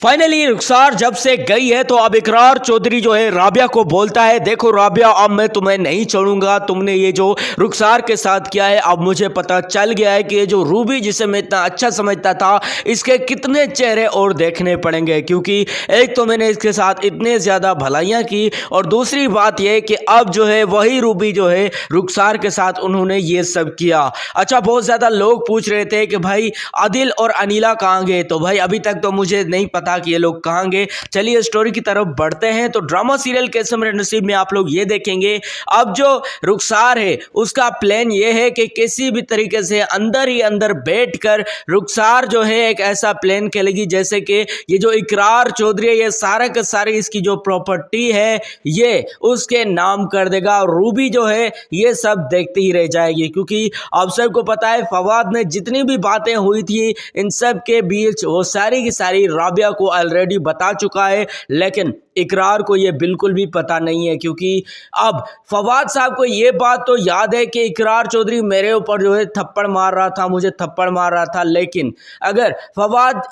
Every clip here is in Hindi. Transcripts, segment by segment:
फाइनली रुखसार जब से गई है तो अब इकरार चौधरी जो है राबिया को बोलता है, देखो राबिया अब मैं तुम्हें नहीं छोड़ूंगा, तुमने ये जो रुखसार के साथ किया है अब मुझे पता चल गया है कि ये जो रूबी जिसे मैं इतना अच्छा समझता था इसके कितने चेहरे और देखने पड़ेंगे, क्योंकि एक तो मैंने इसके साथ इतने ज़्यादा भलाइयाँ की और दूसरी बात यह कि अब जो है वही रूबी जो है रुखसार के साथ उन्होंने ये सब किया। अच्छा, बहुत ज़्यादा लोग पूछ रहे थे कि भाई आदिल और अनिला कहाँ गए, तो भाई अभी तक तो मुझे नहीं पता कि ये लोग कहां गए। चलिए स्टोरी की तरफ बढ़ते हैं। तो ड्रामा सीरियल कैसे मेरे नसीब में आप लोग ये देखेंगे, अब जो रुखसार है उसका प्लान ये है कि किसी भी तरीके से अंदर ही अंदर बैठकर रुखसार जो है एक ऐसा प्लान खेलेगी जैसे कि ये जो इकरार चौधरी है ये सारा का सारी इसकी जो प्रॉपर्टी है ये उसके नाम कर देगा और रूबी जो है ये सब देखती ही रह जाएगी, क्योंकि आप सबको पता है फवाद ने जितनी भी बातें हुई थी इन सब के बीच वो सारी की सारी राबिया को ऑलरेडी बता चुका है, लेकिन इकरार को ये बिल्कुल भी पता नहीं है। क्योंकि अब फवाद साहब को ये बात तो याद है कि इकरार चौधरी मेरे ऊपर जो है थप्पड़ मार रहा था, मुझे थप्पड़ मार रहा था, लेकिन अगर फवाद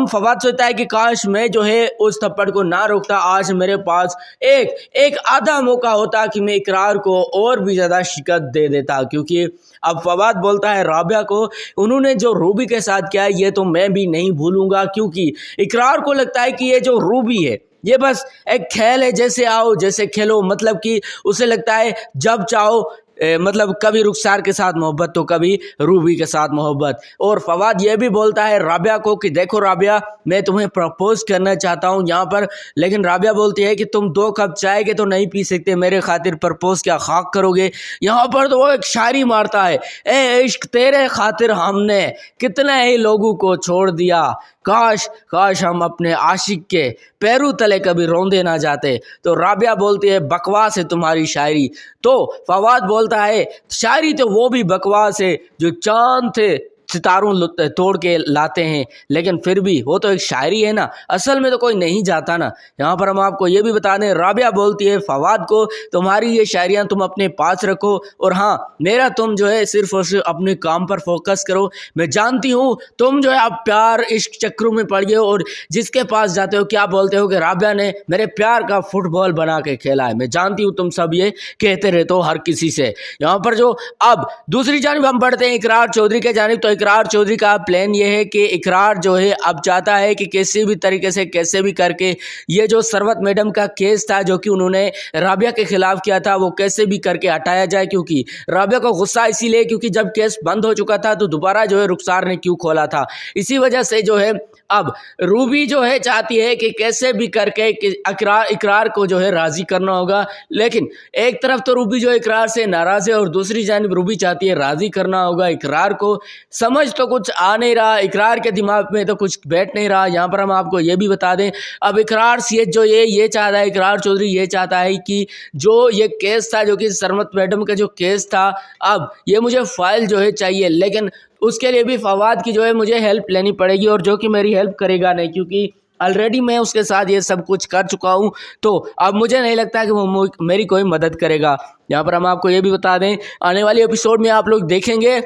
फवाद सोचता है कि काश मैं जो है उस थप्पड़ को ना रोकता, आज मेरे पास एक आधा मौका होता कि मैं इकरार को और भी ज़्यादा शिकस्त दे देता। क्योंकि अब फवाद बोलता है राबिया को, उन्होंने जो रूबी के साथ किया ये तो मैं भी नहीं भूलूंगा, क्योंकि इकरार को लगता है कि ये जो रूबी है ये बस एक खेल है, जैसे आओ जैसे खेलो, मतलब कि उसे लगता है जब चाहो मतलब कभी रुखसार के साथ मोहब्बत तो कभी रूबी के साथ मोहब्बत। और फवाद ये भी बोलता है राबिया को कि देखो राबिया मैं तुम्हें प्रपोज करना चाहता हूँ यहाँ पर, लेकिन राबिया बोलती है कि तुम 2 कप चाय के तो नहीं पी सकते, मेरे खातिर प्रपोज क्या खाक करोगे। यहाँ पर तो वो एक शायरी मारता है, ए इश्क तेरे खातिर हमने कितने ही लोगों को छोड़ दिया, काश काश हम अपने आशिक के पैरों तले कभी रोंदे ना जाते। तो राबिया बोलती है बकवास है तुम्हारी शायरी। तो फवाद बोलता है शायरी तो वो भी बकवास है जो चांद थे सितारों तोड़ के लाते हैं, लेकिन फिर भी वो तो एक शायरी है ना, असल में तो कोई नहीं जाता ना। यहाँ पर हम आपको ये भी बता दें, राबिया बोलती है फवाद को तुम्हारी ये शायरियाँ तुम अपने पास रखो और हाँ मेरा तुम जो है सिर्फ और सिर्फ अपने काम पर फोकस करो। मैं जानती हूँ तुम जो है आप प्यार इश्क चक्रों में पड़ गए हो और जिसके पास जाते हो क्या बोलते हो कि राबिया ने मेरे प्यार का फुटबॉल बना के खेला है। मैं जानती हूँ तुम सब ये कहते रहते हो हर किसी से। यहाँ पर जो अब दूसरी जानिब हम बढ़ते हैं इकरार चौधरी के जानिब। तो इकरार चौधरी का प्लान ये है कि इकरार जो है अब चाहता है कि किसी भी तरीके से कैसे भी करके ये जो सरवत मैडम का केस था जो कि उन्होंने राबिया के खिलाफ किया था वो कैसे भी करके हटाया जाए, क्योंकि राबिया को गुस्सा इसीलिए क्योंकि जब केस बंद हो चुका था तो दोबारा जो है रुखसार ने क्यों खोला था। इसी वजह से जो है अब रूबी जो है चाहती है कि कैसे भी करके इकरार को जो है राजी करना होगा, लेकिन एक तरफ तो रूबी जो इकरार से नाराज है और दूसरी जानिब रूबी चाहती है राजी करना होगा इकरार को। समझ तो कुछ आ नहीं रहा, इकरार के दिमाग में तो कुछ बैठ नहीं रहा। यहाँ पर हम आपको ये भी बता दें, अब इकरार सीएच जो ये चाहता है, इकरार चौधरी ये चाहता है कि जो ये केस था जो कि सरमत मैडम का जो केस था अब ये मुझे फाइल जो है चाहिए, लेकिन उसके लिए भी फवाद की जो है मुझे हेल्प लेनी पड़ेगी और जो कि मेरी हेल्प करेगा नहीं, क्योंकि ऑलरेडी मैं उसके साथ ये सब कुछ कर चुका हूँ। तो अब मुझे नहीं लगता कि वो मेरी कोई मदद करेगा। यहाँ पर हम आपको ये भी बता दें, आने वाले एपिसोड में आप लोग देखेंगे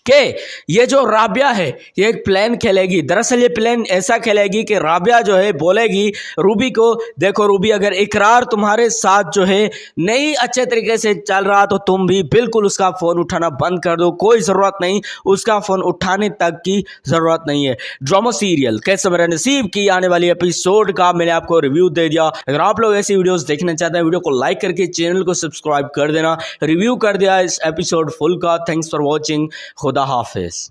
कि ये जो राबिया है ये एक प्लान खेलेगी। दरअसल ये प्लान ऐसा खेलेगी कि राबिया जो है बोलेगी रूबी को, देखो रूबी अगर इकरार तुम्हारे साथ जो है नहीं अच्छे तरीके से चल रहा तो तुम भी बिल्कुल उसका फ़ोन उठाना बंद कर दो, कोई ज़रूरत नहीं, उसका फ़ोन उठाने तक की ज़रूरत नहीं है। ड्रामा सीरियल कैसे मेरा नसीब की आने वाली एपिसोड का मैंने आपको रिव्यू दे दिया। अगर आप लोग ऐसी वीडियोस देखना चाहते हैं वीडियो को लाइक करके चैनल को सब्सक्राइब कर देना। रिव्यू कर दिया इस एपिसोड फुल का। Thanks for watching. खुदा हाफिज।